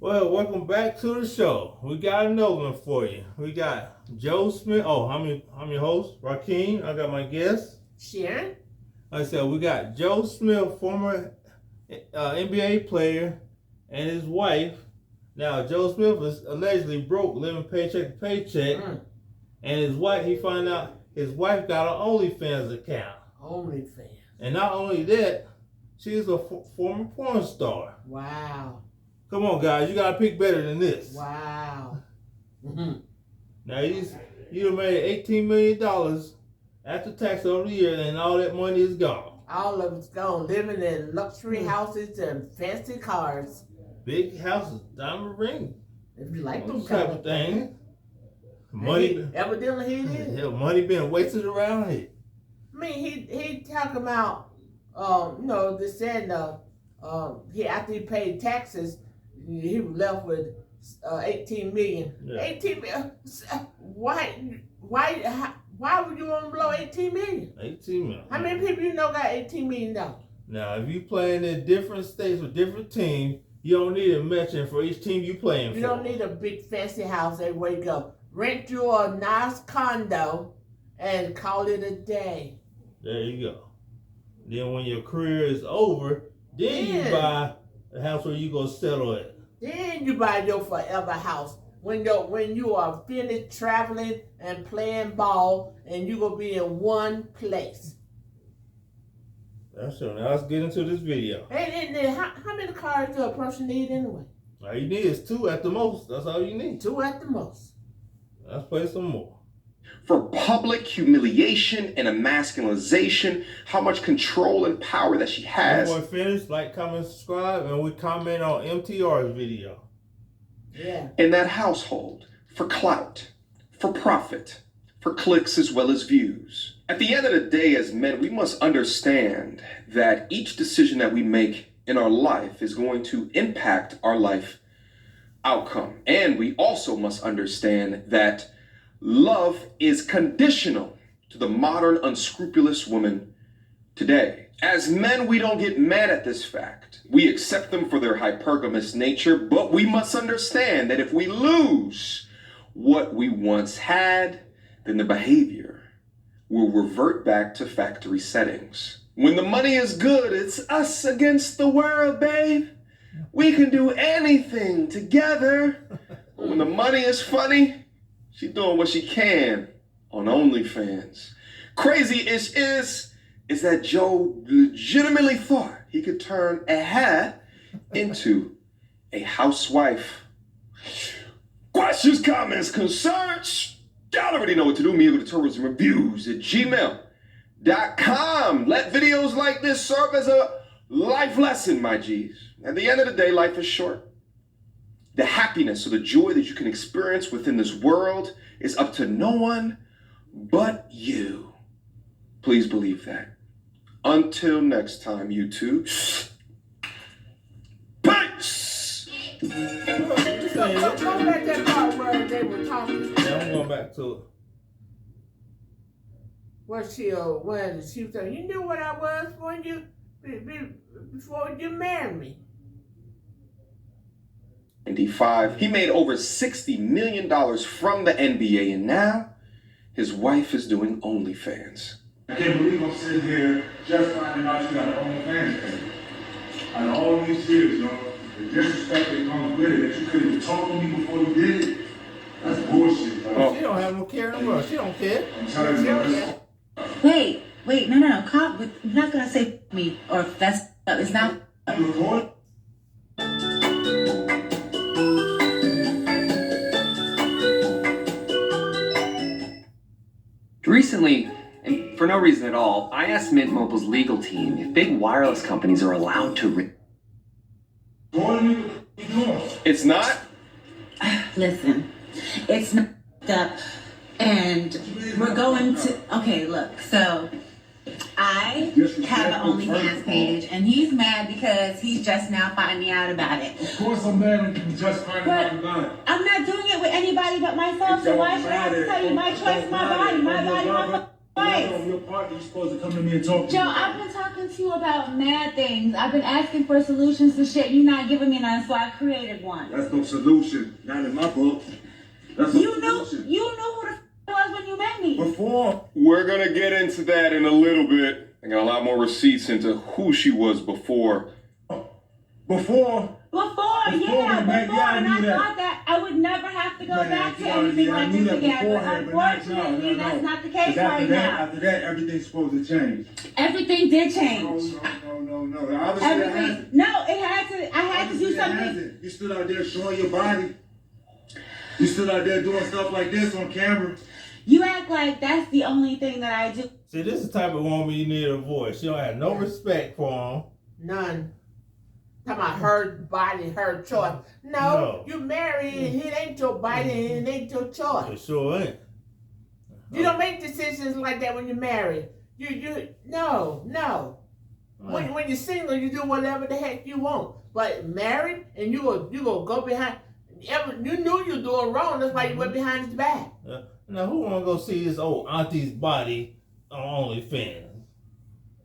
Well, welcome back to the show. We got another one for you. We got Joe Smith. Oh, I'm your host, Rakeem. I got my guest, Sharon. Like I said, we got Joe Smith, former NBA player, and his wife. Now, Joe Smith is allegedly broke, living paycheck to paycheck, and his wife. He found out his wife got an OnlyFans account. OnlyFans. And not only that, she's a former porn star. Wow. Come on, guys, you gotta pick better than this. Wow. Now you made $18 million after tax over the year, and all that money is gone. All of it's gone. Living in luxury houses and fancy cars. Big houses, diamond ring. If you like those them type of things. Money. Evidently he did. Hell, money being wasted around here. I mean, he talking about, they said he after he paid taxes, he was left with 18 million. Yeah. 18 million. Why would you want to blow 18 million? 18 million. How many people you know got 18 million dollars? Now, if you playing in different states with different teams, you don't need a mention for each team you playing for. You don't need a big fancy house everywhere you go. Rent you a nice condo and call it a day. There you go. Then when your career is over, then you buy a house where you go settle at. Then you buy your forever house. When you are finished traveling and playing ball, and you gonna be in one place. That's true. Now let's get into this video. And how many cars do a person need anyway? All you need is 2 at the most. That's all you need. 2 at the most. Let's play some more. For public humiliation and emasculization, how much control and power that she has. Before we finish, like, comment, subscribe, and we comment on MTR's video. Yeah. In that household, for clout, for profit, for clicks as well as views. At the end of the day, as men, we must understand that each decision that we make in our life is going to impact our life outcome. And we also must understand that love is conditional to the modern unscrupulous woman today. As men, we don't get mad at this fact. We accept them for their hypergamous nature, but we must understand that if we lose what we once had, then the behavior will revert back to factory settings. When the money is good, it's us against the world, babe. We can do anything together. But when the money is funny, she's doing what she can on OnlyFans. Crazy-ish is that Joe legitimately thought he could turn a hat into a housewife. Questions, comments, concerns? Y'all already know what to do. Me with the tourism reviews at gmail.com. Let videos like this serve as a life lesson, my G's. At the end of the day, life is short. The happiness or the joy that you can experience within this world is up to no one but you. Please believe that. Until next time, YouTube. Peace! Go back that part where they were talking. Yeah, I'm going back to it. Where she was saying, you knew what I was before you married me. 95. He made over $60 million from the NBA, and now his wife is doing OnlyFans. I can't believe I'm sitting here just finding out you got an OnlyFans page. Out of all these years, the disrespect that comes with it, that you couldn't even talk to me before you did it, that's bullshit. She don't have no care in the world. She don't care. I'm telling you, Wait, no. You're not gonna say me or that's it's not. Recently, and for no reason at all, I asked Mint Mobile's legal team if big wireless companies are allowed to It's not? Listen, it's not up, and we're going to. Okay, look. So I have an OnlyFans page, and he's mad because he's just now finding out about it. Of course I'm mad when you just find out about it. I'm not doing it with anybody but myself, so why should I have to tell you my choice, my body, my body, my... On your part, you're supposed to come to me and talk to Joe, me. I've been talking to you about mad things. I've been asking for solutions to shit. You're not giving me none, so I created one. That's no solution. Not in my book. That's no solution. You knew who the was when you met me. Before. We're gonna get into that in a little bit. I got a lot more receipts into who she was before. Before, yeah, man, before, yeah, I and knew I that. thought that I would never have to go Man, back to yeah, anything yeah, I like knew this that again. But beforehand, but not- unfortunately, no. that's not the case 'Cause right now. After that, everything's supposed to change. Everything did change. No. Obviously, it Everything. hasn't. No, it had to. I had to do Obviously, it something. hasn't. You stood out there showing your body. You stood out there doing stuff like this on camera. You act like that's the only thing that I do. See, this is the type of woman you need to avoid. She don't have no respect for him. None. Talking about her body, her choice. No, you married, it ain't your body, and it ain't your choice. It sure ain't. You don't make decisions like that when you're married. No. When you're single, you do whatever the heck you want. But married, and you go behind. You knew you were doing wrong. That's why you went behind his back. Now, who want to go see this old auntie's body on OnlyFans?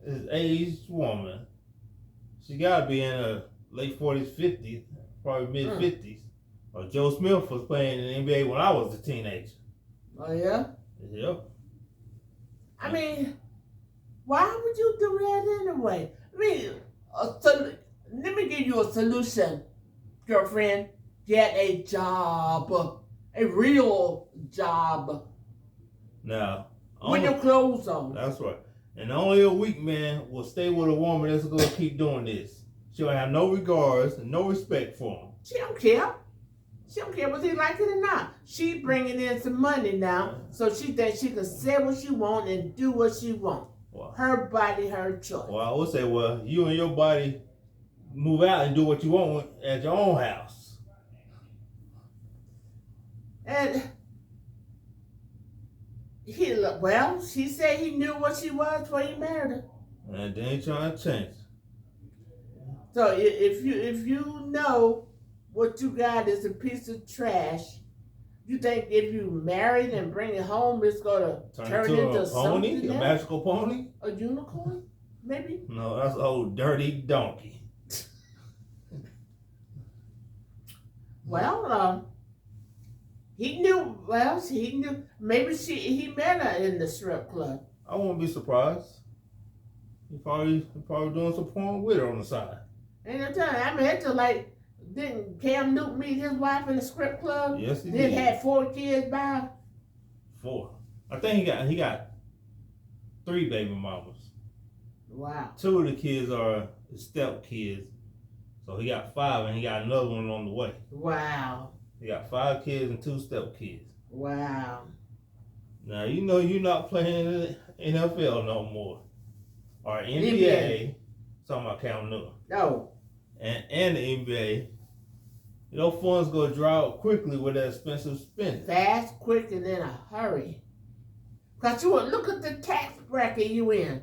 This aged woman. She got to be in her late 40s, 50s, probably mid-50s. Or Joe Smith was playing in the NBA when I was a teenager. Oh, yeah? Yep. I mean, why would you do that anyway? I mean, let me give you a solution, girlfriend. Get a job. A real job. Now, with your clothes on. That's right. And only a weak man will stay with a woman that's going to keep doing this. She'll have no regards and no respect for him. She don't care. She don't care whether he like it or not. She bringing in some money now, so she thinks she can say what she want and do what she want. Wow. Her body, her choice. Well, I would say, you and your body move out and do what you want at your own house. And she said he knew what she was before he married her. And they ain't trying to change. So if you know what you got is a piece of trash, you think if you married and bring it home, it's gonna turn into a pony, something a else? magical pony? A unicorn, maybe? No, that's an old dirty donkey. He knew. He knew. Maybe he met her in the strip club. I won't be surprised. He probably doing some porn with her on the side. Ain't no telling. I mean, it's just like, didn't Cam Newton meet his wife in the strip club? Yes, he then did. Had 4 kids by her? 4. I think he got 3 baby mamas. Wow. 2 of the kids are his step kids. So he got 5 and he got another one on the way. Wow. He got 5 kids and 2 step kids. Wow. Now, you know you're not playing in the NFL no more. Or NBA. Talking about Cam Newton. No. And the NBA. You know, funds go dry out quickly with that expensive spending. Fast, quick, and in a hurry. Because look at the tax bracket you in.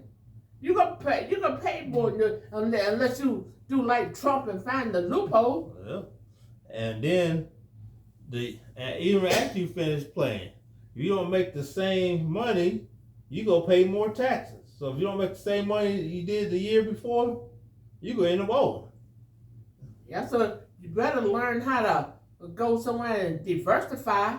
You're gonna pay more unless you do like Trump and find the loophole. Yeah. And then even after you finish playing, if you don't make the same money, you go pay more taxes. So if you don't make the same money you did the year before, you go in the owing. Yeah, so you better learn how to go somewhere and diversify.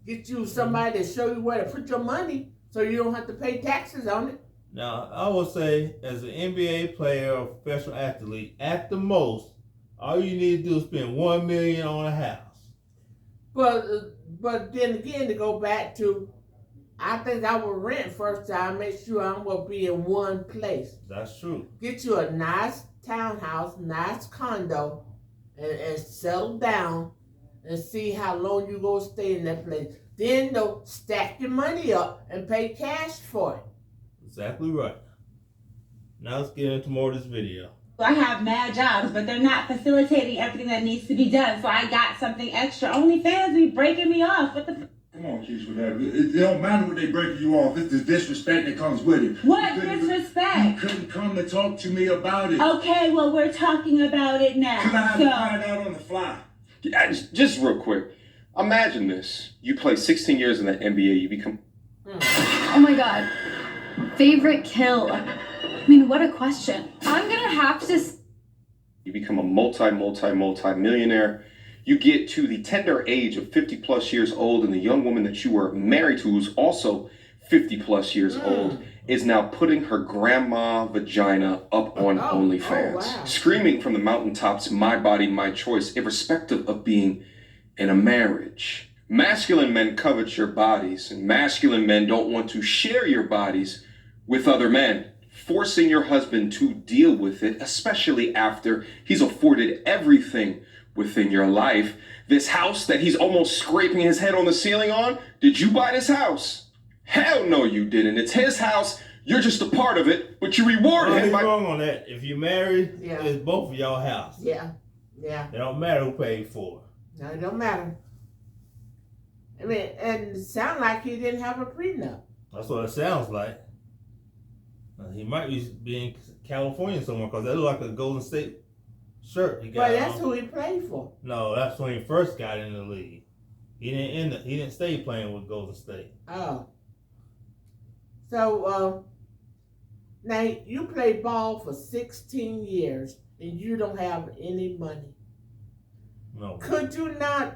Get you somebody to show you where to put your money so you don't have to pay taxes on it. Now, I would say, as an NBA player or professional athlete, at the most, all you need to do is spend $1 million on a house. But then again, to go back to, I think I will rent first time, make sure I'm going to be in one place. That's true. Get you a nice townhouse, nice condo, and settle down and see how long you going to stay in that place. Then they'll stack your money up and pay cash for it. Exactly right. Now let's get into more of this video. I have mad jobs, but they're not facilitating everything that needs to be done. So I got something extra. OnlyFans be breaking me off. What the Come on, Keisha, with that. It don't matter what they breaking you off. It's the disrespect that comes with it. What disrespect? You couldn't come to talk to me about it. Okay, well, we're talking about it now. Because I had to find out on the fly. Yeah, just real quick. Imagine this. You play 16 years in the NBA. You become... Oh my God. Favorite kill? I mean, what a question. I'm gonna have to... You become a multi-millionaire. You get to the tender age of 50 plus years old, and the young woman that you were married to, who's also 50 plus years old, is now putting her grandma vagina up on OnlyFans, screaming from the mountaintops, "My body, my choice," irrespective of being in a marriage. Masculine men covet your bodies, and masculine men don't want to share your bodies with other men, forcing your husband to deal with it, especially after he's afforded everything within your life. This house that he's almost scraping his head on the ceiling on, did you buy this house? Hell no, you didn't. It's his house. You're just a part of it, but you reward him. Nothing wrong on that. If you're married, it's both of y'all house. Yeah. It don't matter who paid for it. No, it don't matter. I mean, and it sounded like he didn't have a prenup. That's what it sounds like. He might be in California somewhere, because that look like a Golden State shirt he got. Well, that's who he played for. No, that's when he first got in the league. He didn't stay playing with Golden State. Oh. So, now you played ball for 16 years and you don't have any money. No. Could you not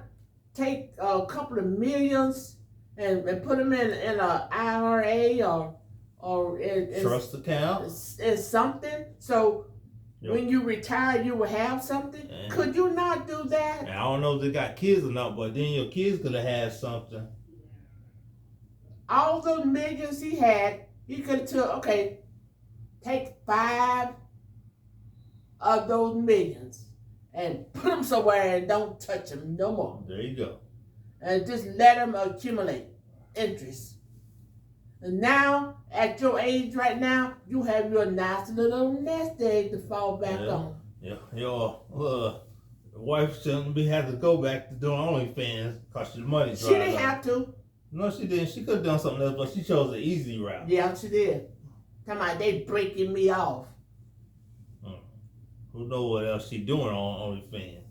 take a couple of millions and put them in an IRA or in trust account? In something? So when you retire, you will have something? Could you not do that? I don't know if they got kids or not, but then your kids could have had something. All those millions he had, he could have took, take 5 of those millions and put them somewhere and don't touch them no more. There you go. And just let them accumulate interest. And now, at your age right now, you have your nice little nest egg to fall back on. Yeah, your wife shouldn't have to go back to doing OnlyFans because she's money. She didn't have to. No, she didn't. She could have done something else, but she chose the easy route. Yeah, she did. Talking about they breaking me off. Who knows what else she doing on OnlyFans?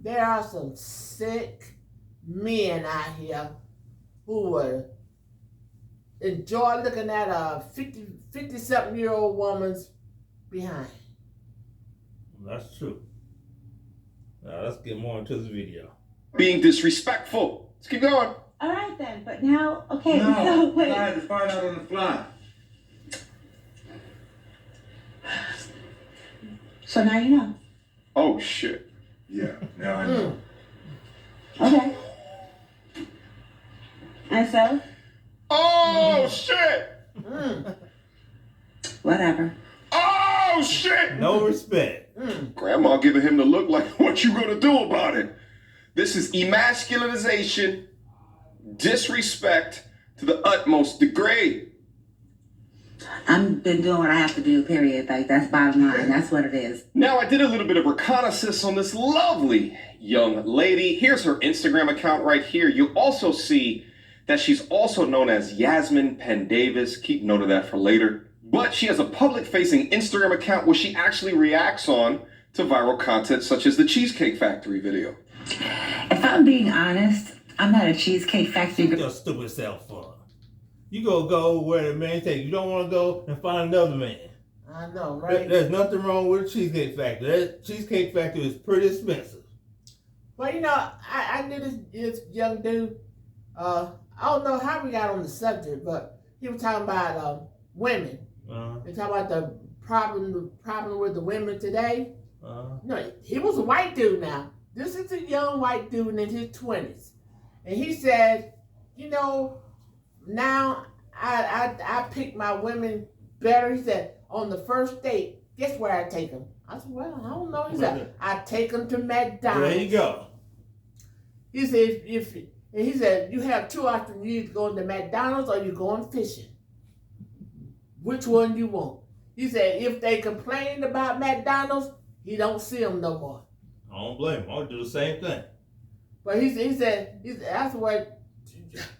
There are some sick men out here who would enjoy looking at a 50-something-year-old woman's behind. That's true. Now let's get more into this video. Being disrespectful. Let's keep going. All right then, but now, okay, No, so wait. I had to find out on the fly. So now you know. Oh, shit. Yeah, now I know. Okay. And so? Oh, shit. Whatever. Oh, shit. No respect. Grandma giving him the look like, what you gonna do about it? This is emasculinization, disrespect to the utmost degree. I've been doing what I have to do, period. Like, that's bottom line. That's what it is. Now, I did a little bit of reconnaissance on this lovely young lady. Here's her Instagram account right here. You'll also see that she's also known as Yasmin Penn Davis. Keep note of that for later. But she has a public-facing Instagram account where she actually reacts on to viral content such as the Cheesecake Factory video. If I'm being honest, I'm not a Cheesecake Factory girl. Your stupid self for. You go where the man take you. Don't want to go and find another man. I know, right? There's nothing wrong with a Cheesecake Factory. That Cheesecake Factory is pretty expensive. Well, you know, I knew this young dude. I don't know how we got on the subject, but he was talking about women. He talking about the problem with the women today. No, he was a white dude now. This is a young white dude in his 20s. And he said, you know, now I pick my women better. He said, on the first date, guess where I take them? I said, well, I don't know. He said, I take them to McDonald's. There you go. He said, he said, you have 2 options. You either going to McDonald's or you going fishing. Which one you want? He said, if they complain about McDonald's, he don't see them no more. I don't blame him. I'll do the same thing. But he said, that's what,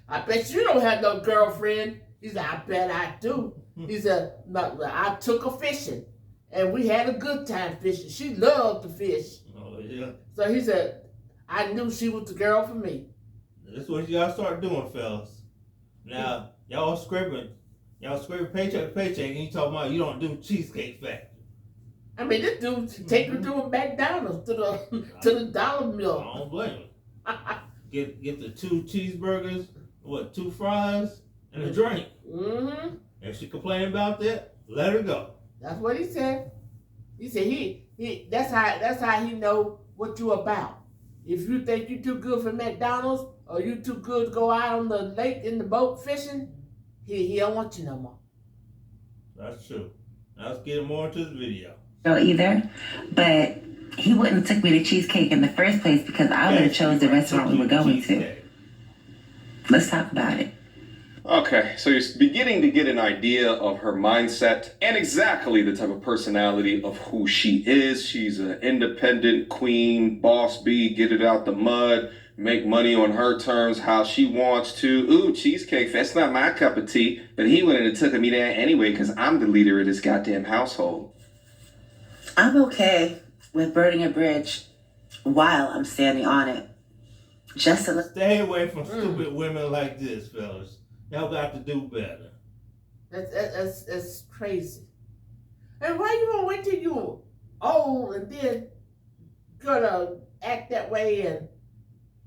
I bet you don't have no girlfriend. He said, I bet I do. He said, I took her fishing, and we had a good time fishing. She loved to fish. Oh, yeah. So he said, I knew she was the girl for me. That's what you gotta start doing, fellas. Now, y'all Y'all scrape paycheck to paycheck, and you talking about you don't do Cheesecake Factory. I mean, this dude take you to a McDonald's, to the dollar mill. I don't blame him. Get the 2 cheeseburgers, 2 fries, and a drink. Mm-hmm. If she complain about that, let her go. That's what he said. He said he that's how he know what you about. If you think you too good for McDonald's or you too good to go out on the lake in the boat fishing, he don't want you no more. That's true. Now let's get more into the video. Either, but he wouldn't have took me to Cheesecake in the first place because I would have chose the restaurant we were going to. Let's talk about it. Okay, so you're beginning to get an idea of her mindset and exactly the type of personality of who she is. She's an independent queen, boss bee, get it out the mud, make money on her terms, how she wants to. Ooh, cheesecake, that's not my cup of tea. But he went and took me there anyway because I'm the leader of this goddamn household. I'm okay with burning a bridge while I'm standing on it. Just to stay away from stupid women like this, fellas. Y'all got to do better. That's crazy. And why you gonna wait till you're old and then gonna act that way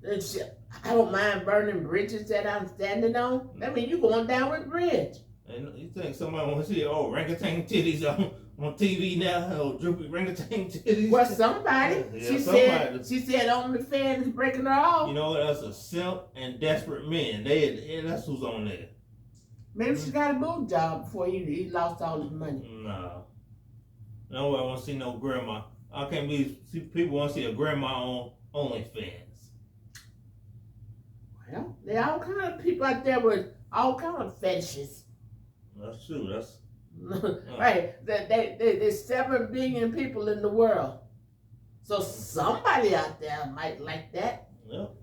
and shit? I don't mind burning bridges that I'm standing on. I mean, you going down with the bridge. And you think somebody want to see orangutan titties on TV now? Droopy orangutan titties? Well, somebody. Yeah, she said OnlyFans is breaking her off. You know what? That's a simp and desperate men. That's who's on there. Maybe she got a boob job before he lost all his money. No. No, I want to see no grandma. I can't believe people want to see a grandma on OnlyFans. Well, there are all kind of people out there with all kind of fetishes. That's true. That's right. There's 7 billion people in the world, so somebody out there might like that. Well,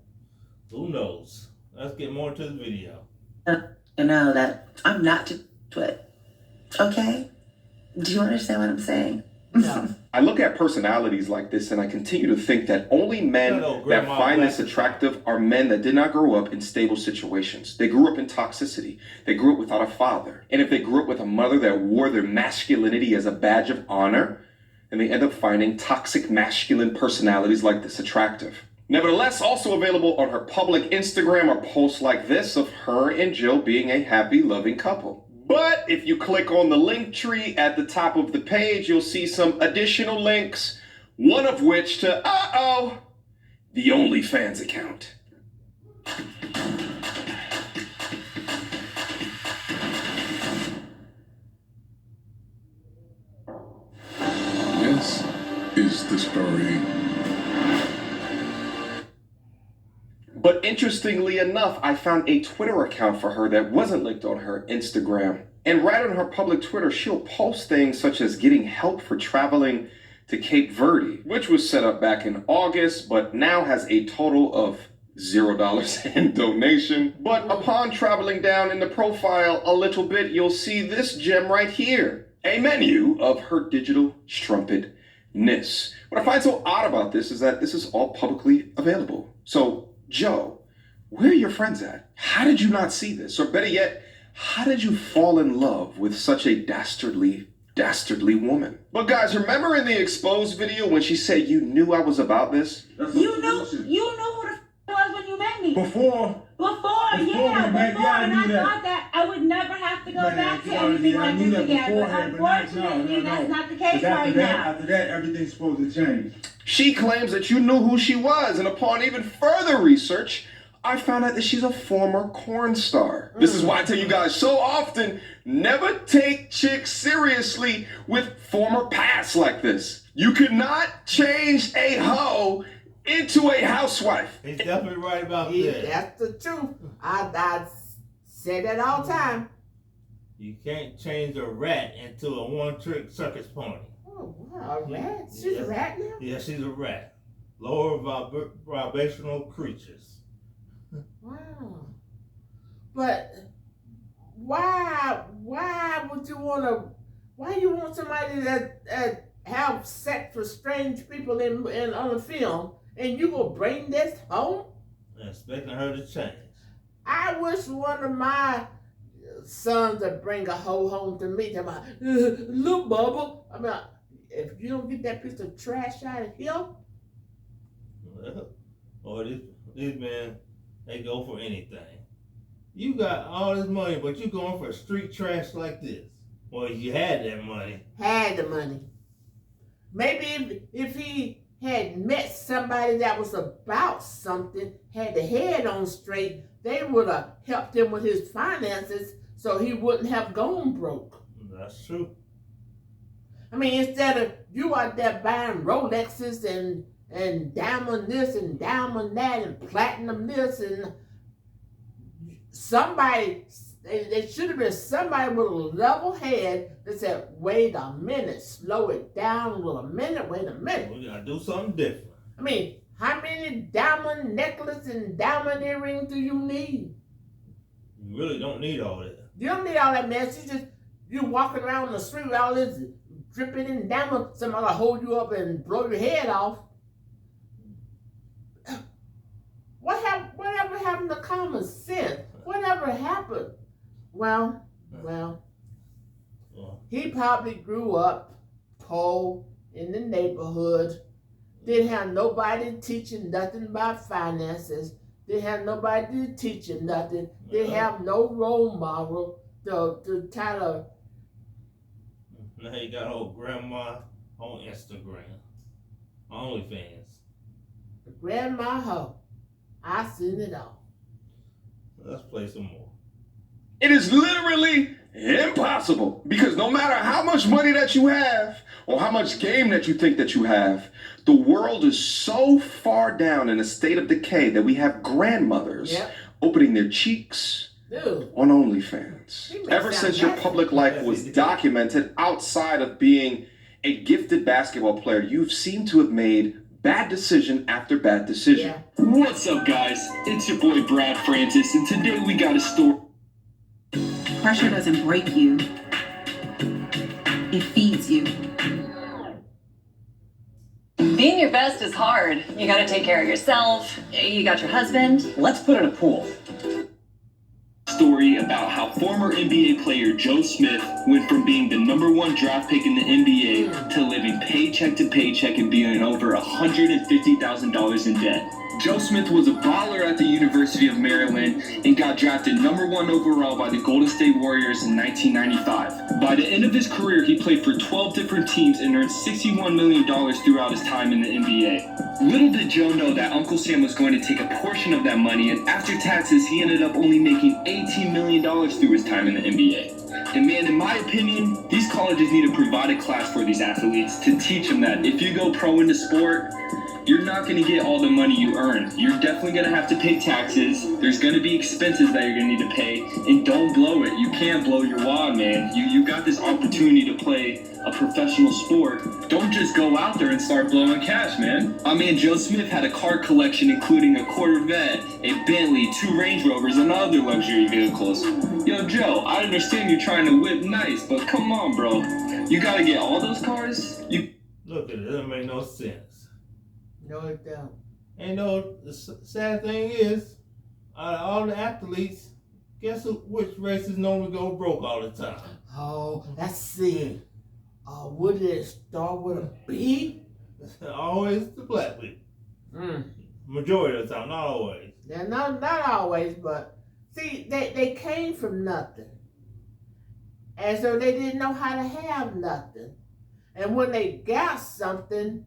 who knows? Let's get more to the video. You know that I'm not to it. Okay? Do you understand what I'm saying? No. I look at personalities like this and I continue to think that only men that find this attractive are men that did not grow up in stable situations. They grew up in toxicity. They grew up without a father. And if they grew up with a mother that wore their masculinity as a badge of honor, then they end up finding toxic masculine personalities like this attractive. Nevertheless, also available on her public Instagram are posts like this of her and Jill being a happy, loving couple. But if you click on the link tree at the top of the page, you'll see some additional links, one of which to, the OnlyFans account. This is the story. But interestingly enough, I found a Twitter account for her that wasn't linked on her Instagram. And right on her public Twitter, she'll post things such as getting help for traveling to Cape Verde, which was set up back in August, but now has a total of $0 in donation. But upon traveling down in the profile a little bit, you'll see this gem right here, a menu of her digital strumpetness. What I find so odd about this is that this is all publicly available. So, Joe, where are your friends at? How did you not see this? Or better yet, how did you fall in love with such a dastardly woman? But guys, remember in the exposed video when she said you knew I was about this? You knew who the was when you met me. Before, and I thought that I would never have to go back to anything like this again. But unfortunately, that's not the case right now. After that, everything's supposed to change. She claims that you knew who she was, and upon even further research, I found out that she's a former porn star. This is why I tell you guys so often, never take chicks seriously with former pasts like this. You cannot change a hoe into a housewife. He's definitely right about that. That's the truth. I say that all the time. You can't change a rat into a one-trick circus pony. Oh, wow, a rat? She's a rat now? Yeah, she's a rat. Lower vibrational creatures. Wow. But why would you want somebody that have sex with strange people on a film and you gonna bring this home? And expecting her to change. I wish one of my sons that bring a hoe home to me. They're like, look, Bubba. I mean, if you don't get that piece of trash out of here. Or these men, they go for anything. You got all this money, but you going for street trash like this. Well, you had that money. Had the money. Maybe if he had met somebody that was about something, had the head on straight, they would have helped him with his finances so he wouldn't have gone broke. That's true. I mean, instead of you out there buying Rolexes and diamond this and diamond that and platinum this and somebody, there should have been somebody with a level head that said, wait a minute, slow it down, wait a minute. We gotta do something different. I mean, how many diamond necklaces and diamond earrings do you need? You really don't need all that. You don't need all that mess. You walking around the street with all this dripping in diamond, somebody will hold you up and blow your head off. Whatever happened to common sense? Whatever happened? Well, he probably grew up poor in the neighborhood, didn't have nobody teaching nothing about finances, didn't have nobody to teach him nothing, didn't have no role model to kind of. Now you got old grandma on Instagram, OnlyFans. Grandma hoe, I seen it all. Let's play some more. It is literally impossible because no matter how much money that you have or how much game that you think that you have, the world is so far down in a state of decay that we have grandmothers opening their cheeks on OnlyFans. Ever since your public life was documented outside of being a gifted basketball player, you've seemed to have made bad decision after bad decision. Yeah. What's up, guys? It's your boy Brad Francis, and today we got a story. Pressure doesn't break you, it feeds you. Being your best is hard. You gotta take care of yourself. You got your husband. Let's put in a pool. Story about how former NBA player Joe Smith went from being the #1 draft pick in the NBA to living paycheck to paycheck and being over $150,000 in debt. Joe Smith was a baller at the University of Maryland and got drafted #1 overall by the Golden State Warriors in 1995. By the end of his career, he played for 12 different teams and earned $61 million throughout his time in the NBA. Little did Joe know that Uncle Sam was going to take a portion of that money, and after taxes, he ended up only making $18 million through his time in the NBA. And man, in my opinion, these colleges need to provide a class for these athletes to teach them that if you go pro in the sport, you're not going to get all the money you earn. You're definitely going to have to pay taxes. There's going to be expenses that you're going to need to pay. And don't blow it. You can't blow your wad, man. You got this opportunity to play a professional sport. Don't just go out there and start blowing cash, man. I mean, Joe Smith had a car collection including a Corvette, a Bentley, 2 Range Rovers, and other luxury vehicles. Yo, Joe, I understand you're trying to whip nice, but come on, bro. You got to get all those cars? Look at it. It doesn't make no sense. No, it don't. And the sad thing is, out of all the athletes, guess which races normally go broke all the time? Oh, let's see. Would it start with a B? Always the black people. Majority of the time, not always. Yeah, not always, but see, they came from nothing. And so they didn't know how to have nothing. And when they got something,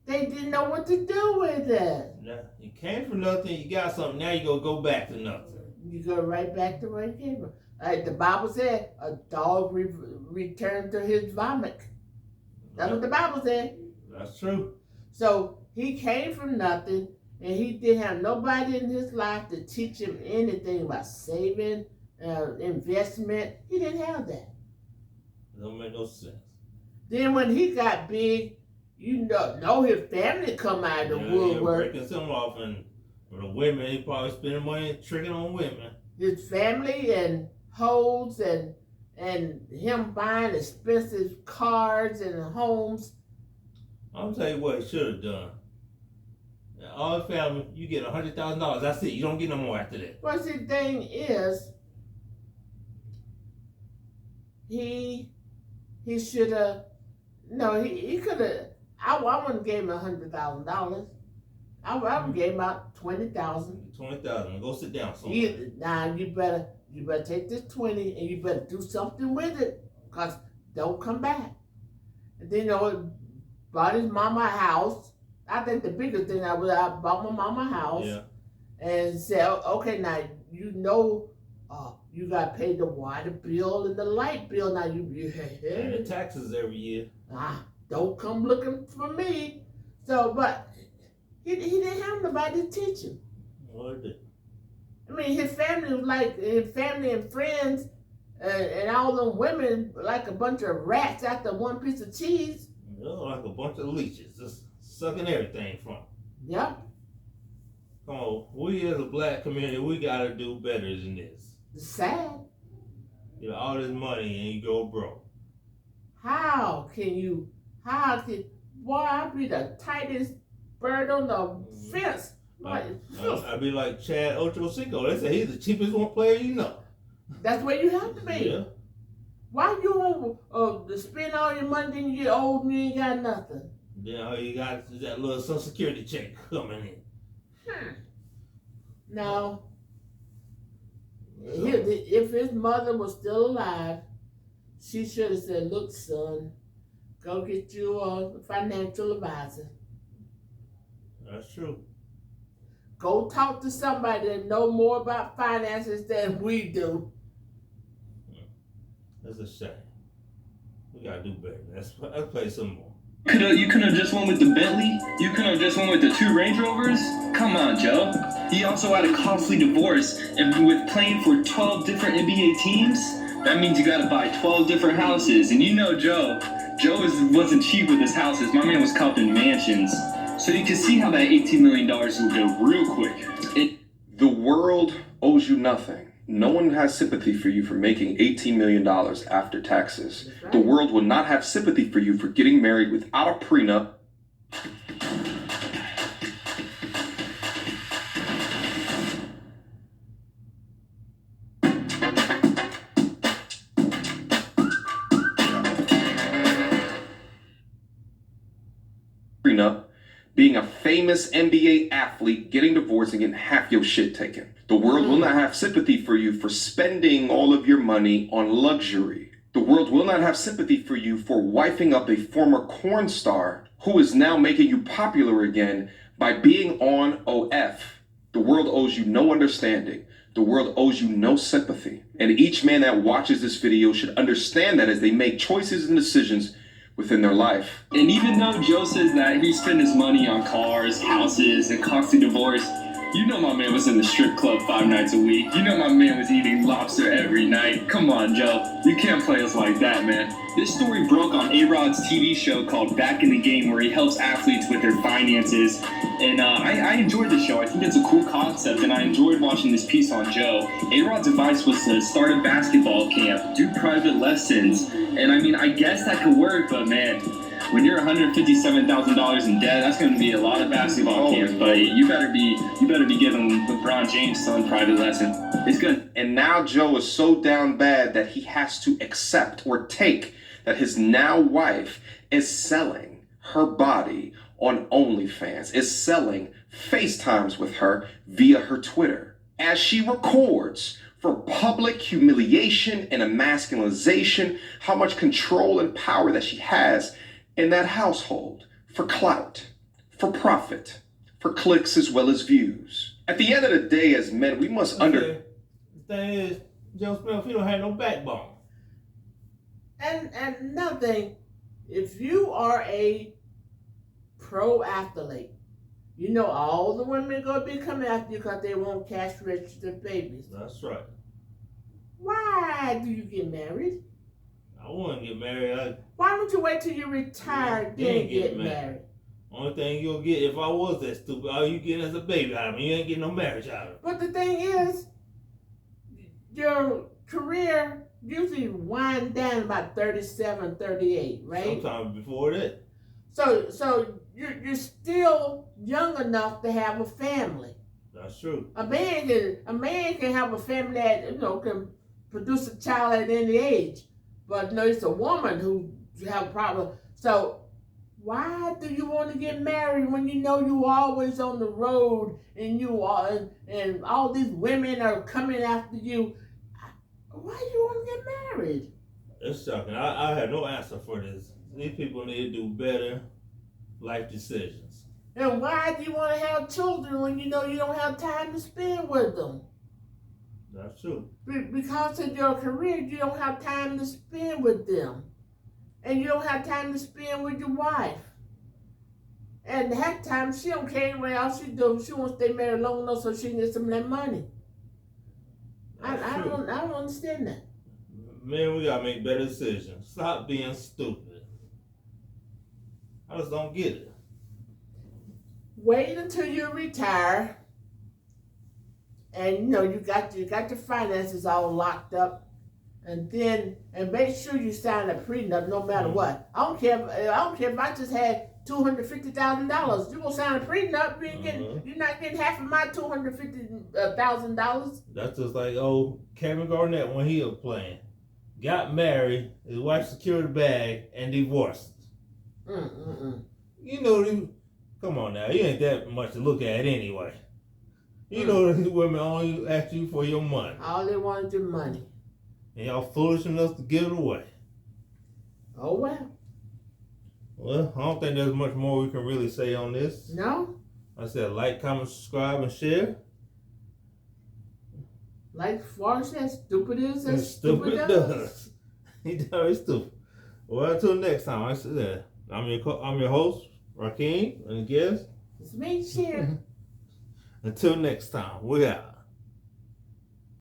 they didn't know what to do with it. Yeah, you came from nothing, you got something, now you gonna go back to nothing. You go right back to where you came from. Like the Bible said, a dog returned to his vomit. That's what the Bible said. That's true. So he came from nothing, and he didn't have nobody in his life to teach him anything about saving, investment. He didn't have that. It don't make no sense. Then when he got big, you know his family come out of the woodwork. Breaking some off, and for the women, he probably spending money tricking on women. His family and hoes and him buying expensive cars and homes. I'm tell you what he should have done. All the family, you get $100,000. That's it. You don't get no more after that. Well, see, the thing is, he should have. No, he could have. I wouldn't have gave him $100,000. I would have gave him about 20,000. 20,000. Go sit down somewhere. Now you better take this 20 and you better do something with it, cause don't come back. And then bought his mama a house. I think the biggest thing I bought my mama a house. Yeah. And said, okay, now you got to pay the water bill and the light bill. Now And the taxes every year. Don't come looking for me. So, but he didn't have nobody to teach him. What did? I mean, his family was like his family and friends, and all them women were like a bunch of rats after one piece of cheese. They're like a bunch of leeches, just sucking everything from. Yep. Come on, we as a black community, we gotta do better than this. It's sad. You know, all this money and you go broke. How can boy, I'd be the tightest bird on the fence. I'd be like Chad Ochocinco. They say he's the cheapest one player you know. That's where you have to be. Yeah. Why you spend all your money, then you get old and you ain't got nothing? Then all you got is that little Social Security check coming in. No. If his mother was still alive, she should have said, look, son, go get you a financial advisor. That's true. Go talk to somebody that know more about finances than we do. That's a shame. We gotta do better. Let's play some more. You couldn't have just went with the Bentley? You couldn't have just went with the 2 Range Rovers? Come on, Joe. He also had a costly divorce, and with playing for 12 different NBA teams, that means you gotta buy 12 different houses. And you know Joe wasn't cheap with his houses. My man was copping mansions. So you can see how that $18 million will go real quick. The world owes you nothing. No one has sympathy for you for making $18 million after taxes. Right. The world will not have sympathy for you for getting married without a prenup. Being a famous NBA athlete, getting divorced, and getting half your shit taken. The world will not have sympathy for you for spending all of your money on luxury. The world will not have sympathy for you for wifing up a former porn star who is now making you popular again by being on OF. The world owes you no understanding. The world owes you no sympathy. And each man that watches this video should understand that as they make choices and decisions within their life. And even though Joe says that he spent his money on cars, houses, and costly divorce, you know my man was in the strip club 5 nights a week. You know my man was eating lobster every night. Come on, Joe. You can't play us like that, man. This story broke on A-Rod's TV show called Back in the Game, where he helps athletes with their finances. And I enjoyed the show. I think it's a cool concept, and I enjoyed watching this piece on Joe. A-Rod's advice was to start a basketball camp, do private lessons. And I mean, I guess that could work, but man, when you're $157,000 in debt, that's going to be a lot of basketball camps. But you better be giving LeBron James' son private lessons. It's good. And now Joe is so down bad that he has to accept or take that his now wife is selling her body on OnlyFans, is selling FaceTimes with her via her Twitter, as she records for public humiliation and emasculization, how much control and power that she has in that household, for clout, for profit, for clicks as well as views. At the end of the day, as men, we must The thing is, Joe Smith, he don't have no backbone. And another thing, if you are a pro athlete, you know all the women gonna be coming after you because they want cash registered babies. That's right. Why do you get married? I wouldn't get married. Why don't you wait till you retire then get married? Only thing you'll get, if I was that stupid, all you get is a baby out of me. You ain't getting no marriage out of it. But the thing is, your career usually wind down about 37, 38, right? Sometimes before that. So you're still young enough to have a family. That's true. A man can have a family that can produce a child at any age. But no, it's a woman who have a problem. So why do you want to get married when you know you always on the road and you are and all these women are coming after you? Why do you want to get married? It's shocking. I have no answer for this. These people need to do better life decisions. And why do you want to have children when you know you don't have time to spend with them? That's true. Because of your career, you don't have time to spend with them. And you don't have time to spend with your wife. And that time, she don't care anyway. All she do, she wants to stay married long enough so she can get some of that money. I don't understand that. Man, we gotta make better decisions. Stop being stupid. I just don't get it. Wait until you retire, and you know you got your finances all locked up, and make sure you sign a prenup no matter what. I don't care if I just had $250,000. You gonna sign a prenup? You're not getting half of my $250,000. That's just like old Kevin Garnett when he was playing. Got married, his wife secured the bag, and divorced. You know, come on now, you ain't that much to look at anyway. You know these women only ask you for your money. All they want is your money. And y'all foolish enough to give it away. Oh well. Well, I don't think there's much more we can really say on this. No? I said like, comment, subscribe, and share. Like Forrest said, stupid is as Stupid does. He done stupid. Well, until next time, I said I'm your host, Rakeem, and guest. It's me, Cher. Until next time, we out.